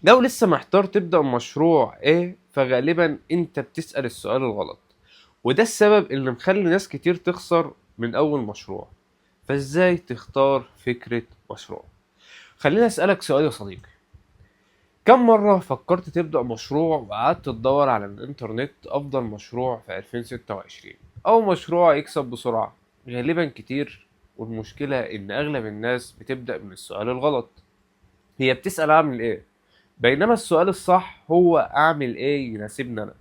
لو لسه محتار تبدأ مشروع ايه، فغالبا انت بتسأل السؤال الغلط، وده السبب اللي مخلي ناس كتير تخسر من اول مشروع. فازاي تختار فكرة مشروع؟ خليني اسألك سؤال يا صديقي. كم مرة فكرت تبدأ مشروع وقعدت تدور على الانترنت افضل مشروع في 2026 او مشروع يكسب بسرعة؟ غالبا كتير. والمشكلة ان اغلب الناس بتبدأ من السؤال الغلط. هي بتسأل اعمل ايه، بينما السؤال الصح هو اعمل ايه يناسبني انا.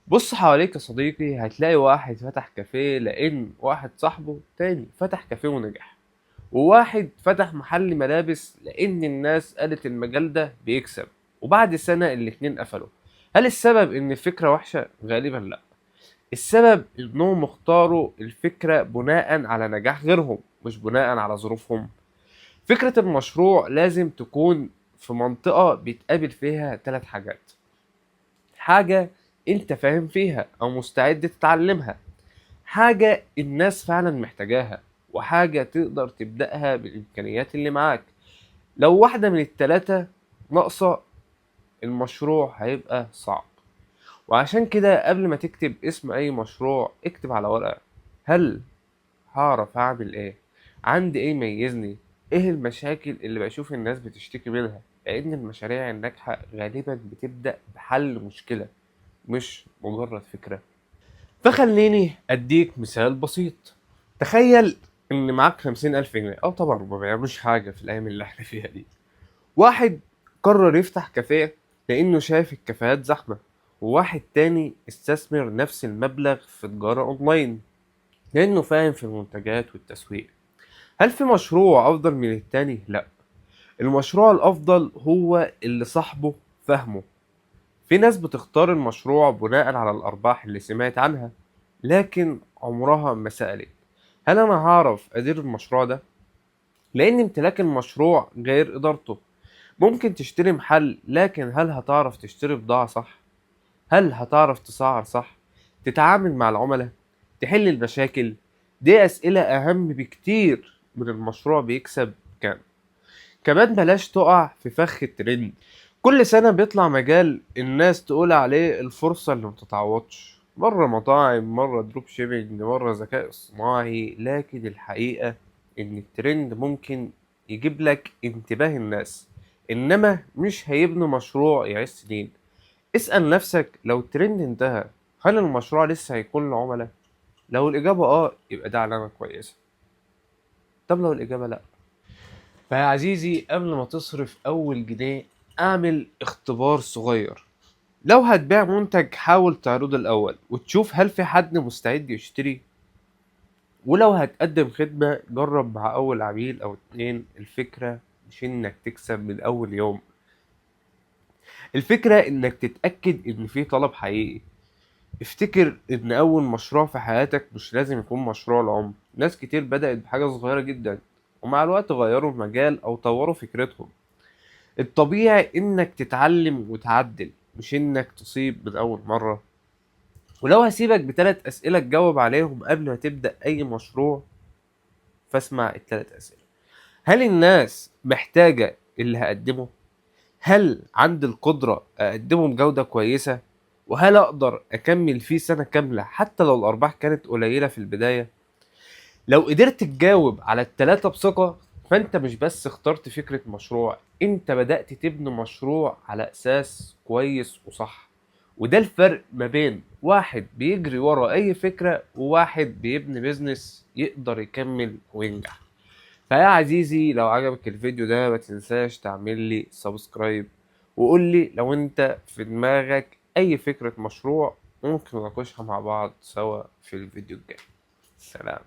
بص حواليك يا صديقي، هتلاقي واحد فتح كافيه لان واحد صاحبه تاني فتح كافيه ونجح، وواحد فتح محل ملابس لان الناس قالت المجال ده بيكسب، وبعد سنة الاتنين قفلوا. هل السبب ان الفكرة وحشة؟ غالبا لا. السبب انهم اختاروا الفكرة بناء على نجاح غيرهم، مش بناء على ظروفهم. فكرة المشروع لازم تكون في منطقة بيتقابل فيها ثلاث حاجات: حاجة انت فاهم فيها او مستعد تتعلمها، حاجة الناس فعلا محتاجاها، وحاجة تقدر تبدأها بالإمكانيات اللي معاك. لو واحدة من التلاتة ناقصة، المشروع هيبقى صعب. وعشان كده قبل ما تكتب اسم أي مشروع، اكتب على ورقة: هل هعرف أعمل إيه؟ عندي إيه يميزني؟ إيه المشاكل اللي بشوف الناس بتشتكي منها؟ لأن المشاريع الناجحة غالبا بتبدأ بحل مشكلة، مش مجرد فكرة. فخليني أديك مثال بسيط. تخيل إن معاك 50,000 جنيه، أو طبعا ما بيعملوش حاجة في الأيام اللي احنا فيها دي. واحد قرر يفتح كافيه لأنه شايف الكافيهات زحمة، وواحد تاني استثمر نفس المبلغ في تجارة أونلاين لأنه فاهم في المنتجات والتسويق. هل في مشروع أفضل من التاني؟ لأ. المشروع الأفضل هو اللي صاحبه فاهمه. في ناس بتختار المشروع بناء على الأرباح اللي سمعت عنها، لكن عمرها ما سألت: هل أنا هعرف أدير المشروع ده؟ لأن امتلاك المشروع غير إدارته. ممكن تشتري محل، لكن هل هتعرف تشتري بضاعة صح؟ هل هتعرف تسعر صح؟ تتعامل مع العملاء؟ تحل المشاكل؟ دي أسئلة أهم بكتير من المشروع بيكسب كام. كمان بلاش تقع في فخ الترند. كل سنة بيطلع مجال الناس تقول عليه الفرصة اللي متتعوضش، مرة مطاعم، مرة دروب شيبينج، مرة ذكاء اصطناعي. لكن الحقيقة إن الترند ممكن يجيب لك انتباه الناس، إنما مش هيبنوا مشروع يعيش سنين. اسأل نفسك: لو الترند انتهى، هل المشروع لسه هيكون له عملاء؟ لو الإجابة يبقى ده علامة كويسة. طب لو الإجابة لأ، فيا عزيزي قبل ما تصرف أول جنيه، اعمل اختبار صغير. لو هتبيع منتج، حاول تعرضه الأول وتشوف هل في حد مستعد يشتري. ولو هتقدم خدمة، جرب مع أول عميل أو اتنين. الفكرة مش إنك تكسب من أول يوم، الفكرة إنك تتأكد إن في طلب حقيقي. افتكر إن أول مشروع في حياتك مش لازم يكون مشروع العمر. ناس كتير بدأت بحاجة صغيرة جدا، ومع الوقت غيروا المجال أو طوروا فكرتهم. الطبيعي إنك تتعلم وتعدل، مش إنك تصيب من أول مرة. ولو هسيبك بثلاث أسئلة تجاوب عليهم قبل ما تبدأ أي مشروع، فاسمع الثلاث أسئلة: هل الناس محتاجة اللي هقدمه؟ هل عندي القدرة أقدمه بجودة كويسة؟ وهل أقدر أكمل فيه سنة كاملة حتى لو الأرباح كانت قليلة في البداية؟ لو قدرت تجاوب على التلاتة بثقة، فأنت مش بس اخترت فكرة مشروع، أنت بدأت تبني مشروع على أساس كويس وصح. وده الفرق ما بين واحد بيجري ورا أي فكرة وواحد بيبني بيزنس يقدر يكمل وينجح. فيا عزيزي، لو عجبك الفيديو ده ما تنساش تعمل لي سبسكرايب، وقول لي لو انت في دماغك اي فكرة مشروع ممكن نناقشها مع بعض سوا في الفيديو الجاي. سلام.